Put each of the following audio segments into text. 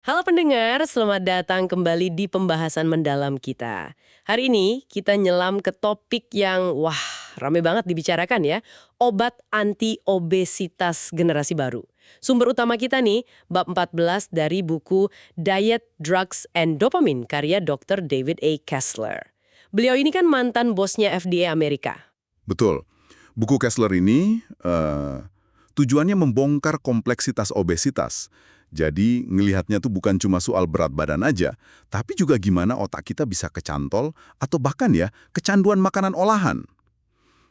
Halo pendengar, selamat datang kembali di pembahasan mendalam kita. Hari ini kita nyelam ke topik yang rame banget dibicarakan ya, obat anti-obesitas generasi baru. Sumber utama kita nih, bab 14 dari buku Diet, Drugs, and Dopamine karya Dr. David A. Kessler. Beliau ini kan mantan bosnya FDA Amerika. Betul. Buku Kessler ini tujuannya membongkar kompleksitas obesitas. Jadi ngelihatnya tuh bukan cuma soal berat badan aja, tapi juga gimana otak kita bisa kecantol atau bahkan ya kecanduan makanan olahan.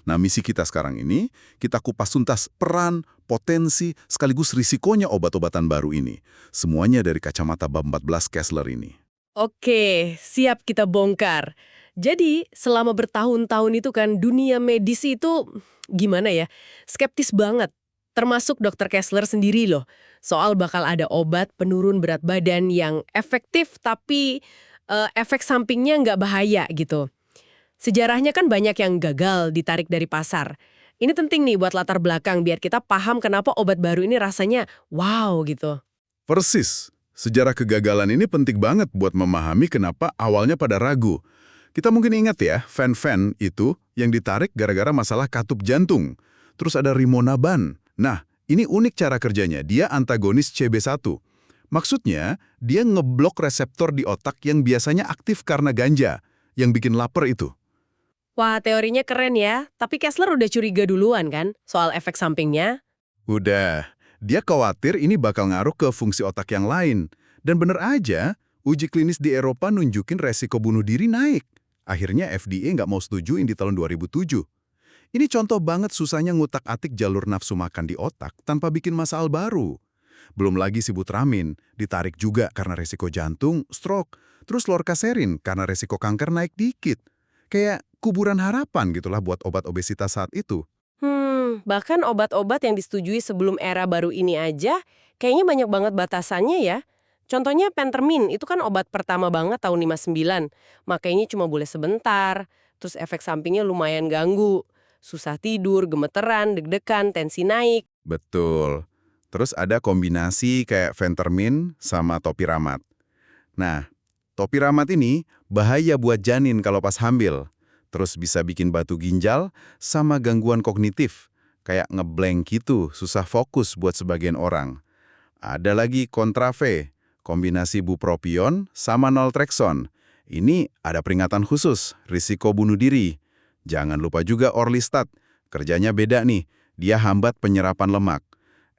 Nah, misi kita sekarang ini, kita kupas tuntas peran, potensi, sekaligus risikonya obat-obatan baru ini. Semuanya dari kacamata bab 14 Kessler ini. Oke, siap kita bongkar. Jadi, selama bertahun-tahun itu kan dunia medis itu gimana ya? Skeptis banget. Termasuk dokter Kessler sendiri loh. Soal bakal ada obat penurun berat badan yang efektif tapi efek sampingnya nggak bahaya gitu. Sejarahnya kan banyak yang gagal ditarik dari pasar. Ini penting nih buat latar belakang biar kita paham kenapa obat baru ini rasanya wow gitu. Persis. Sejarah kegagalan ini penting banget buat memahami kenapa awalnya pada ragu. Kita mungkin ingat ya, Fen-Phen itu yang ditarik gara-gara masalah katup jantung. Terus ada Rimonaban. Nah, ini unik cara kerjanya. Dia antagonis CB1. Maksudnya, dia ngeblok reseptor di otak yang biasanya aktif karena ganja, yang bikin lapar itu. Wah, teorinya keren ya. Tapi Kessler udah curiga duluan kan soal efek sampingnya. Udah, dia khawatir ini bakal ngaruh ke fungsi otak yang lain. Dan bener aja, uji klinis di Eropa nunjukin resiko bunuh diri naik. Akhirnya FDA nggak mau setujuin di tahun 2007. Ini contoh banget susahnya ngutak-atik jalur nafsu makan di otak tanpa bikin masalah baru. Belum lagi sibutramine, ditarik juga karena resiko jantung, stroke, terus lorcaserin karena resiko kanker naik dikit. Kayak kuburan harapan gitulah buat obat obesitas saat itu. Bahkan obat-obat yang disetujui sebelum era baru ini aja, kayaknya banyak banget batasannya ya. Contohnya Pentermin, itu kan obat pertama banget tahun 59. Makanya cuma boleh sebentar, terus efek sampingnya lumayan ganggu. Susah tidur, gemeteran, deg-degan, tensi naik. Betul. Terus ada kombinasi kayak Phentermine sama topiramat. Nah, topiramat ini bahaya buat janin kalau pas hamil. Terus bisa bikin batu ginjal sama gangguan kognitif. Kayak ngeblank gitu, susah fokus buat sebagian orang. Ada lagi kontrave, kombinasi bupropion sama naltrexone. Ini ada peringatan khusus, risiko bunuh diri. Jangan lupa juga orlistat, kerjanya beda nih, dia hambat penyerapan lemak.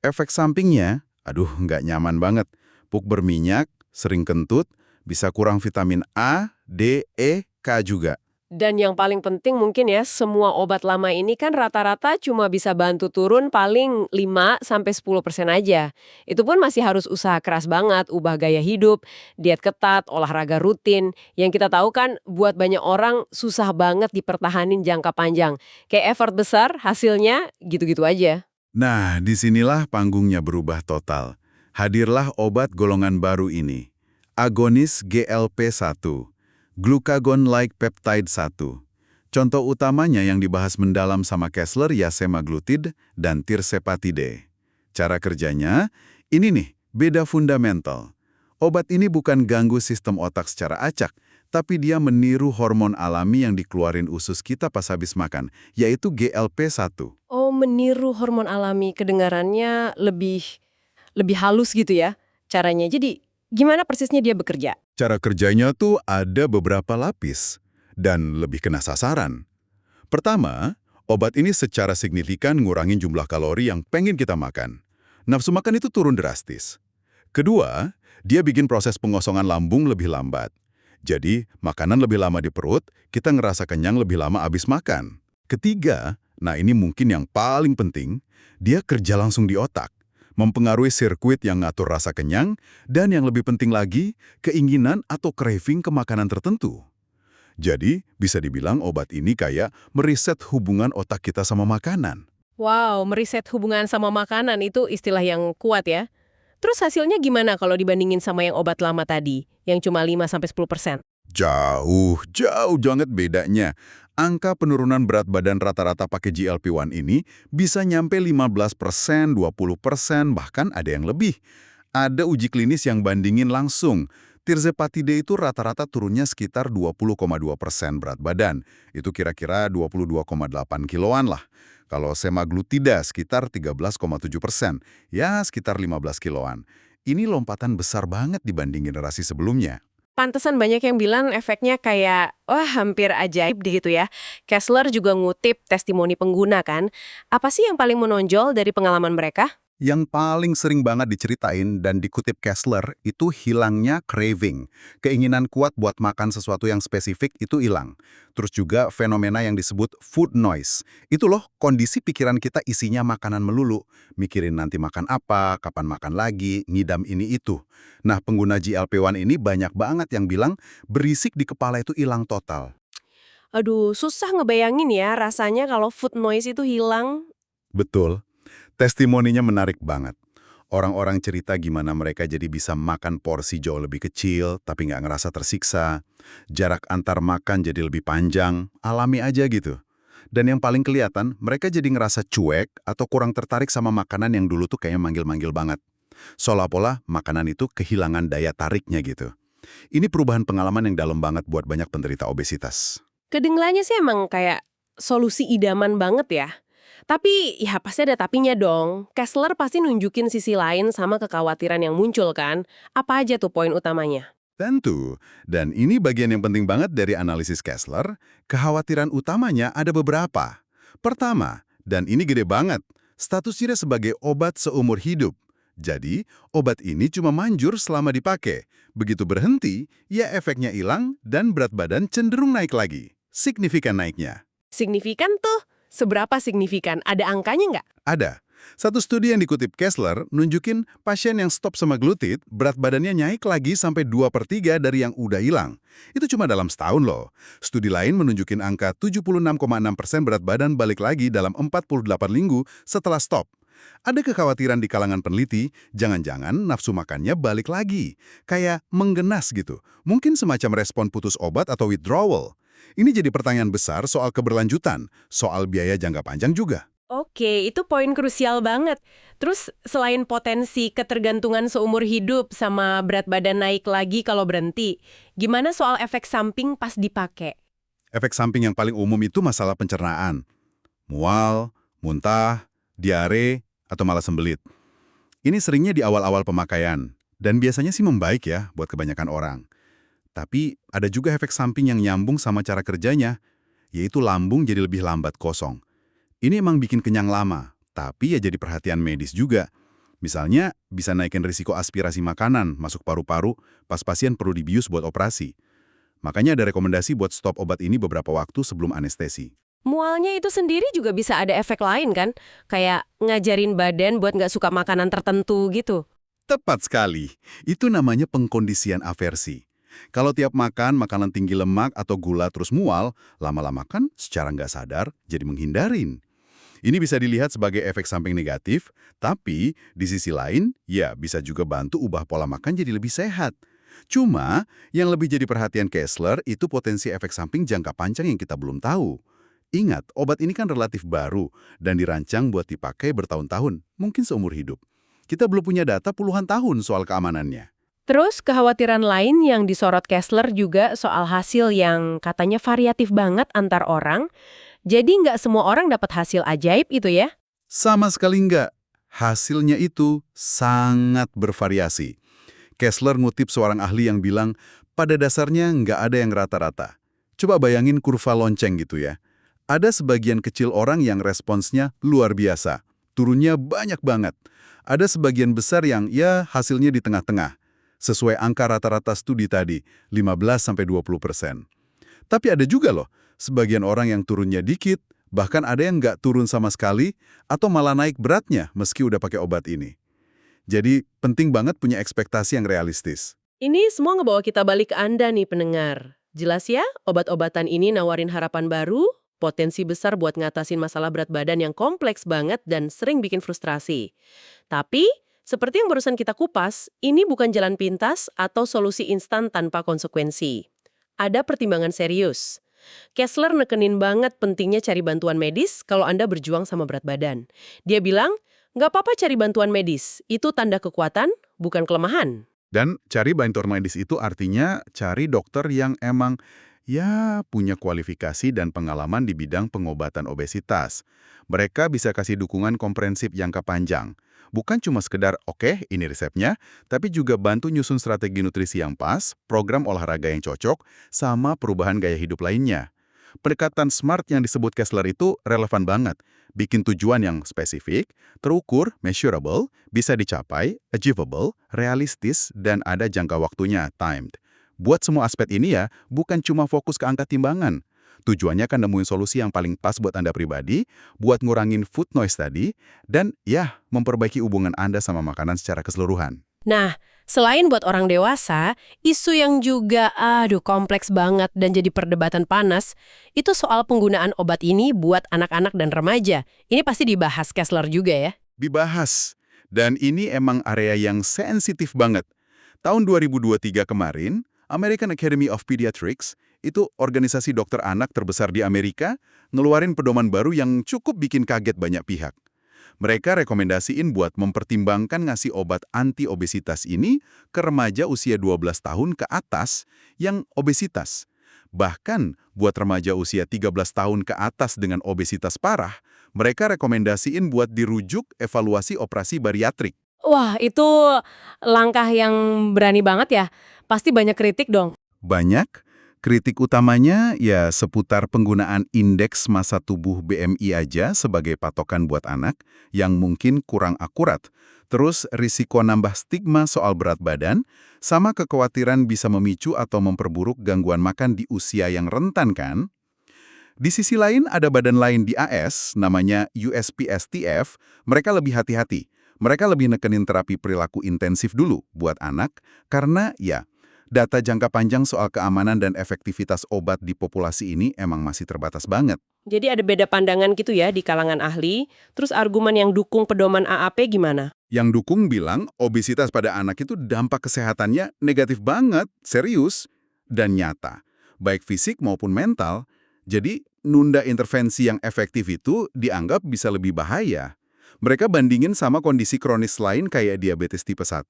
Efek sampingnya, nggak nyaman banget. Puk berminyak, sering kentut, bisa kurang vitamin A, D, E, K juga. Dan yang paling penting mungkin ya, semua obat lama ini kan rata-rata cuma bisa bantu turun paling 5-10% aja. Itu pun masih harus usaha keras banget, ubah gaya hidup, diet ketat, olahraga rutin. Yang kita tahu kan buat banyak orang susah banget dipertahanin jangka panjang. Kayak effort besar, hasilnya gitu-gitu aja. Nah, disinilah panggungnya berubah total. Hadirlah obat golongan baru ini. Agonis GLP-1, glucagon-like peptide 1. Contoh utamanya yang dibahas mendalam sama Kessler ya semaglutid dan tirzepatide. Cara kerjanya, ini nih, beda fundamental. Obat ini bukan ganggu sistem otak secara acak, tapi dia meniru hormon alami yang dikeluarin usus kita pas habis makan, yaitu GLP-1. Oh, meniru hormon alami, kedengarannya lebih halus gitu ya caranya. Jadi, gimana persisnya dia bekerja? Cara kerjanya tuh ada beberapa lapis dan lebih kena sasaran. Pertama, obat ini secara signifikan ngurangin jumlah kalori yang pengen kita makan. Nafsu makan itu turun drastis. Kedua, dia bikin proses pengosongan lambung lebih lambat. Jadi, makanan lebih lama di perut, kita ngerasa kenyang lebih lama abis makan. Ketiga, nah ini mungkin yang paling penting, dia kerja langsung di otak, mempengaruhi sirkuit yang ngatur rasa kenyang, dan yang lebih penting lagi, keinginan atau craving ke makanan tertentu. Jadi, bisa dibilang obat ini kayak meriset hubungan otak kita sama makanan. Wow, meriset hubungan sama makanan itu istilah yang kuat ya. Terus hasilnya gimana kalau dibandingin sama yang obat lama tadi, yang cuma 5-10%? Jauh banget bedanya. Angka penurunan berat badan rata-rata pakai GLP-1 ini bisa nyampe 15%, 20%, bahkan ada yang lebih. Ada uji klinis yang bandingin langsung. Tirzepatide itu rata-rata turunnya sekitar 20,2% berat badan. Itu kira-kira 22,8 kiloan lah. Kalau semaglutida sekitar 13,7%. Ya, sekitar 15 kiloan. Ini lompatan besar banget dibanding generasi sebelumnya. Pantesan banyak yang bilang efeknya kayak, wah hampir ajaib deh gitu ya. Kessler juga ngutip testimoni pengguna kan. Apa sih yang paling menonjol dari pengalaman mereka? Yang paling sering banget diceritain dan dikutip Kessler itu hilangnya craving. Keinginan kuat buat makan sesuatu yang spesifik itu hilang. Terus juga fenomena yang disebut food noise. Itu loh kondisi pikiran kita isinya makanan melulu. Mikirin nanti makan apa, kapan makan lagi, ngidam ini itu. Nah, pengguna GLP-1 ini banyak banget yang bilang berisik di kepala itu hilang total. Aduh, susah ngebayangin ya rasanya kalau food noise itu hilang. Betul. Testimoninya menarik banget. Orang-orang cerita gimana mereka jadi bisa makan porsi jauh lebih kecil, tapi nggak ngerasa tersiksa. Jarak antar makan jadi lebih panjang, alami aja gitu. Dan yang paling kelihatan, mereka jadi ngerasa cuek atau kurang tertarik sama makanan yang dulu tuh kayaknya manggil-manggil banget. Seolah-olah makanan itu kehilangan daya tariknya gitu. Ini perubahan pengalaman yang dalam banget buat banyak penderita obesitas. Kedengelannya sih emang kayak solusi idaman banget ya. Tapi ya pasti ada tapinya dong. Kessler pasti nunjukin sisi lain sama kekhawatiran yang muncul kan. Apa aja tuh poin utamanya? Tentu, dan ini bagian yang penting banget dari analisis Kessler, kekhawatiran utamanya ada beberapa. Pertama, dan ini gede banget, statusnya sebagai obat seumur hidup. Jadi, obat ini cuma manjur selama dipakai. Begitu berhenti, ya efeknya hilang dan berat badan cenderung naik lagi. Signifikan naiknya. Signifikan tuh? Seberapa signifikan? Ada angkanya nggak? Ada. Satu studi yang dikutip Kessler nunjukin pasien yang stop semaglutid, berat badannya naik lagi sampai 2/3 dari yang udah hilang. Itu cuma dalam setahun loh. Studi lain menunjukin angka 76,6% berat badan balik lagi dalam 48 minggu setelah stop. Ada kekhawatiran di kalangan peneliti, jangan-jangan nafsu makannya balik lagi. Kayak menggenas gitu. Mungkin semacam respon putus obat atau withdrawal. Ini jadi pertanyaan besar soal keberlanjutan, soal biaya jangka panjang juga. Oke, itu poin krusial banget. Terus selain potensi ketergantungan seumur hidup sama berat badan naik lagi kalau berhenti, gimana soal efek samping pas dipakai? Efek samping yang paling umum itu masalah pencernaan. Mual, muntah, diare, atau malah sembelit. Ini seringnya di awal-awal pemakaian, dan biasanya sih membaik ya buat kebanyakan orang. Tapi ada juga efek samping yang nyambung sama cara kerjanya, yaitu lambung jadi lebih lambat kosong. Ini emang bikin kenyang lama, tapi ya jadi perhatian medis juga. Misalnya, bisa naikin risiko aspirasi makanan masuk paru-paru pas pasien perlu dibius buat operasi. Makanya ada rekomendasi buat stop obat ini beberapa waktu sebelum anestesi. Mualnya itu sendiri juga bisa ada efek lain kan? Kayak ngajarin badan buat nggak suka makanan tertentu gitu. Tepat sekali. Itu namanya pengkondisian aversi. Kalau tiap makan makanan tinggi lemak atau gula terus mual, lama-lama kan secara nggak sadar jadi menghindarin. Ini bisa dilihat sebagai efek samping negatif, tapi di sisi lain, ya bisa juga bantu ubah pola makan jadi lebih sehat. Cuma, yang lebih jadi perhatian Kessler itu potensi efek samping jangka panjang yang kita belum tahu. Ingat, obat ini kan relatif baru dan dirancang buat dipakai bertahun-tahun, mungkin seumur hidup. Kita belum punya data puluhan tahun soal keamanannya. Terus kekhawatiran lain yang disorot Kessler juga soal hasil yang katanya variatif banget antar orang. Jadi nggak semua orang dapat hasil ajaib itu ya? Sama sekali enggak. Hasilnya itu sangat bervariasi. Kessler ngutip seorang ahli yang bilang, pada dasarnya nggak ada yang rata-rata. Coba bayangin kurva lonceng gitu ya. Ada sebagian kecil orang yang responsnya luar biasa. Turunnya banyak banget. Ada sebagian besar yang ya hasilnya di tengah-tengah. Sesuai angka rata-rata studi tadi, 15-20%. Tapi ada juga loh, sebagian orang yang turunnya dikit, bahkan ada yang nggak turun sama sekali, atau malah naik beratnya meski udah pakai obat ini. Jadi, penting banget punya ekspektasi yang realistis. Ini semua ngebawa kita balik ke Anda nih pendengar. Jelas ya, obat-obatan ini nawarin harapan baru, potensi besar buat ngatasin masalah berat badan yang kompleks banget dan sering bikin frustrasi. Tapi, seperti yang barusan kita kupas, ini bukan jalan pintas atau solusi instan tanpa konsekuensi. Ada pertimbangan serius. Kessler nekenin banget pentingnya cari bantuan medis kalau Anda berjuang sama berat badan. Dia bilang, Nggak apa-apa cari bantuan medis. Itu tanda kekuatan, bukan kelemahan. Dan cari bantuan medis itu artinya cari dokter yang emang ya punya kualifikasi dan pengalaman di bidang pengobatan obesitas. Mereka bisa kasih dukungan komprehensif jangka panjang. Bukan cuma sekedar, oke, ini resepnya, tapi juga bantu nyusun strategi nutrisi yang pas, program olahraga yang cocok, sama perubahan gaya hidup lainnya. Pendekatan SMART yang disebut Kessler itu relevan banget. Bikin tujuan yang spesifik, terukur, measurable, bisa dicapai, achievable, realistis, dan ada jangka waktunya, timed. Buat semua aspek ini ya, bukan cuma fokus ke angka timbangan. Tujuannya kan nemuin solusi yang paling pas buat Anda pribadi, buat ngurangin food noise tadi, dan ya, memperbaiki hubungan Anda sama makanan secara keseluruhan. Nah, selain buat orang dewasa, isu yang juga kompleks banget dan jadi perdebatan panas, itu soal penggunaan obat ini buat anak-anak dan remaja. Ini pasti dibahas Kessler juga ya. Dibahas. Dan ini emang area yang sensitif banget. Tahun 2023 kemarin, American Academy of Pediatrics, itu organisasi dokter anak terbesar di Amerika, ngeluarin pedoman baru yang cukup bikin kaget banyak pihak. Mereka rekomendasiin buat mempertimbangkan ngasih obat anti-obesitas ini ke remaja usia 12 tahun ke atas yang obesitas. Bahkan buat remaja usia 13 tahun ke atas dengan obesitas parah, mereka rekomendasiin buat dirujuk evaluasi operasi bariatrik. Wah, itu langkah yang berani banget ya. Pasti banyak kritik dong. Banyak. Kritik utamanya ya seputar penggunaan indeks massa tubuh BMI aja sebagai patokan buat anak yang mungkin kurang akurat. Terus risiko nambah stigma soal berat badan, sama kekhawatiran bisa memicu atau memperburuk gangguan makan di usia yang rentan kan? Di sisi lain ada badan lain di AS, namanya USPSTF, mereka lebih hati-hati. Mereka lebih nekenin terapi perilaku intensif dulu buat anak, karena ya, data jangka panjang soal keamanan dan efektivitas obat di populasi ini emang masih terbatas banget. Jadi ada beda pandangan gitu ya di kalangan ahli. Terus argumen yang dukung pedoman AAP gimana? Yang dukung bilang obesitas pada anak itu dampak kesehatannya negatif banget, serius, dan nyata. Baik fisik maupun mental. Jadi nunda intervensi yang efektif itu dianggap bisa lebih bahaya. Mereka bandingin sama kondisi kronis lain kayak diabetes tipe 1,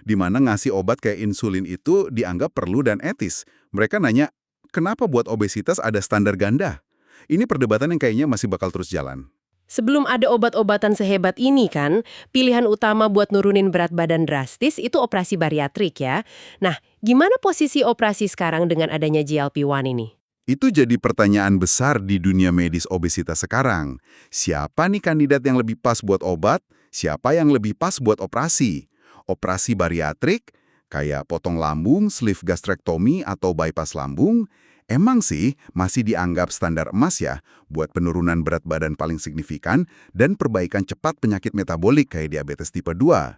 di mana ngasih obat kayak insulin itu dianggap perlu dan etis. Mereka nanya, kenapa buat obesitas ada standar ganda? Ini perdebatan yang kayaknya masih bakal terus jalan. Sebelum ada obat-obatan sehebat ini kan, pilihan utama buat nurunin berat badan drastis itu operasi bariatrik ya. Nah, gimana posisi operasi sekarang dengan adanya GLP-1 ini? Itu jadi pertanyaan besar di dunia medis obesitas sekarang. Siapa nih kandidat yang lebih pas buat obat? Siapa yang lebih pas buat operasi? Operasi bariatrik, kayak potong lambung, sleeve gastrectomy, atau bypass lambung, emang sih masih dianggap standar emas ya buat penurunan berat badan paling signifikan dan perbaikan cepat penyakit metabolik kayak diabetes tipe 2.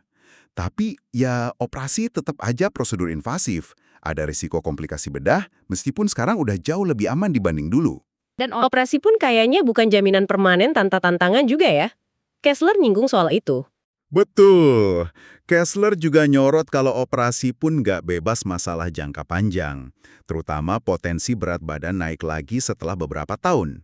Tapi ya operasi tetap aja prosedur invasif. Ada risiko komplikasi bedah, meskipun sekarang udah jauh lebih aman dibanding dulu. Dan operasi pun kayaknya bukan jaminan permanen tanpa tantangan juga ya. Kessler nyinggung soal itu. Betul. Kessler juga nyorot kalau operasi pun nggak bebas masalah jangka panjang. Terutama potensi berat badan naik lagi setelah beberapa tahun.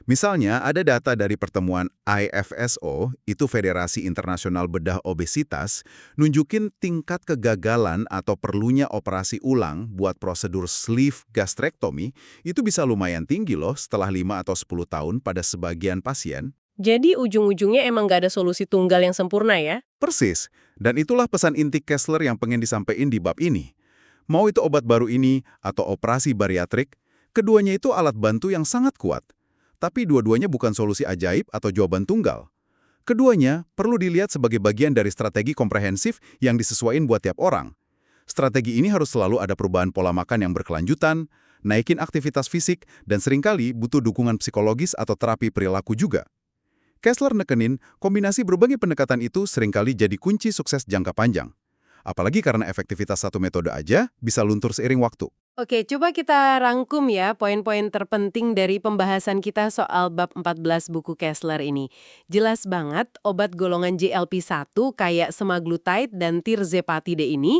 Misalnya, ada data dari pertemuan IFSO, itu Federasi Internasional Bedah Obesitas, nunjukin tingkat kegagalan atau perlunya operasi ulang buat prosedur sleeve gastrectomy itu bisa lumayan tinggi loh setelah 5 atau 10 tahun pada sebagian pasien. Jadi ujung-ujungnya emang gak ada solusi tunggal yang sempurna ya? Persis, dan itulah pesan inti Kessler yang pengen disampaikan di bab ini. Mau itu obat baru ini atau operasi bariatrik, keduanya itu alat bantu yang sangat kuat. Tapi dua-duanya bukan solusi ajaib atau jawaban tunggal. Keduanya perlu dilihat sebagai bagian dari strategi komprehensif yang disesuaikan buat tiap orang. Strategi ini harus selalu ada perubahan pola makan yang berkelanjutan, naikin aktivitas fisik, dan seringkali butuh dukungan psikologis atau terapi perilaku juga. Kessler nekenin, kombinasi berbagai pendekatan itu seringkali jadi kunci sukses jangka panjang. Apalagi karena efektivitas satu metode aja bisa luntur seiring waktu. Oke, coba kita rangkum ya poin-poin terpenting dari pembahasan kita soal bab 14 buku Kessler ini. Jelas banget obat golongan GLP-1 kayak semaglutide dan tirzepatide ini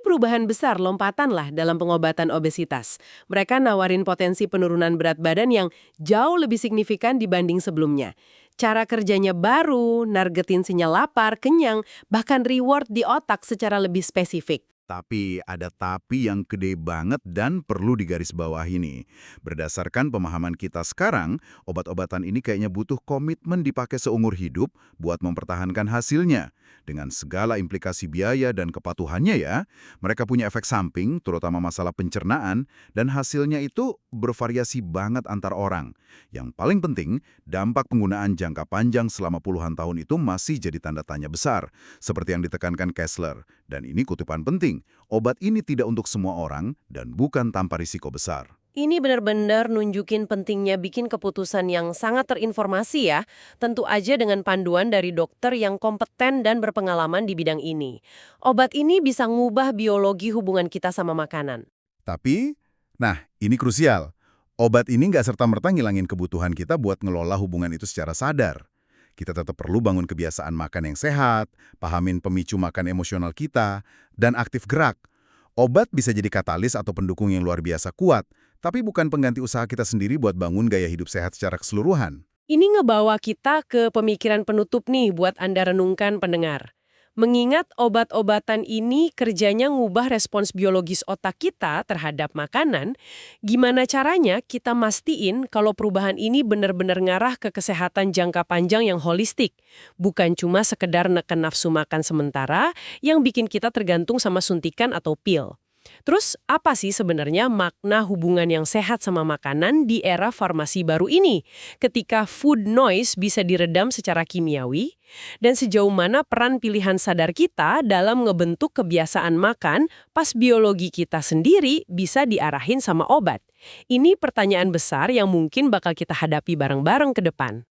perubahan besar lompatan lah dalam pengobatan obesitas. Mereka nawarin potensi penurunan berat badan yang jauh lebih signifikan dibanding sebelumnya. Cara kerjanya baru, nargetin sinyal lapar, kenyang, bahkan reward di otak secara lebih spesifik. Tapi ada tapi yang gede banget dan perlu digarisbawahi nih. Berdasarkan pemahaman kita sekarang, obat-obatan ini kayaknya butuh komitmen dipakai seumur hidup buat mempertahankan hasilnya. Dengan segala implikasi biaya dan kepatuhannya ya, mereka punya efek samping, terutama masalah pencernaan, dan hasilnya itu bervariasi banget antar orang. Yang paling penting, dampak penggunaan jangka panjang selama puluhan tahun itu masih jadi tanda tanya besar, seperti yang ditekankan Kessler. Dan ini kutipan penting, obat ini tidak untuk semua orang dan bukan tanpa risiko besar. Ini benar-benar nunjukin pentingnya bikin keputusan yang sangat terinformasi ya. Tentu aja dengan panduan dari dokter yang kompeten dan berpengalaman di bidang ini. Obat ini bisa ngubah biologi hubungan kita sama makanan. Tapi, nah ini krusial, obat ini nggak serta-merta ngilangin kebutuhan kita buat ngelola hubungan itu secara sadar. Kita tetap perlu bangun kebiasaan makan yang sehat, pahamin pemicu makan emosional kita, dan aktif gerak. Obat bisa jadi katalis atau pendukung yang luar biasa kuat, tapi bukan pengganti usaha kita sendiri buat bangun gaya hidup sehat secara keseluruhan. Ini ngebawa kita ke pemikiran penutup nih buat Anda renungkan pendengar. Mengingat obat-obatan ini kerjanya ngubah respons biologis otak kita terhadap makanan, gimana caranya kita mastiin kalau perubahan ini benar-benar ngarah ke kesehatan jangka panjang yang holistik, bukan cuma sekedar neken nafsu makan sementara yang bikin kita tergantung sama suntikan atau pil. Terus, apa sih sebenarnya makna hubungan yang sehat sama makanan di era farmasi baru ini? Ketika food noise bisa diredam secara kimiawi, dan sejauh mana peran pilihan sadar kita dalam ngebentuk kebiasaan makan pas biologi kita sendiri bisa diarahin sama obat? Ini pertanyaan besar yang mungkin bakal kita hadapi bareng-bareng ke depan.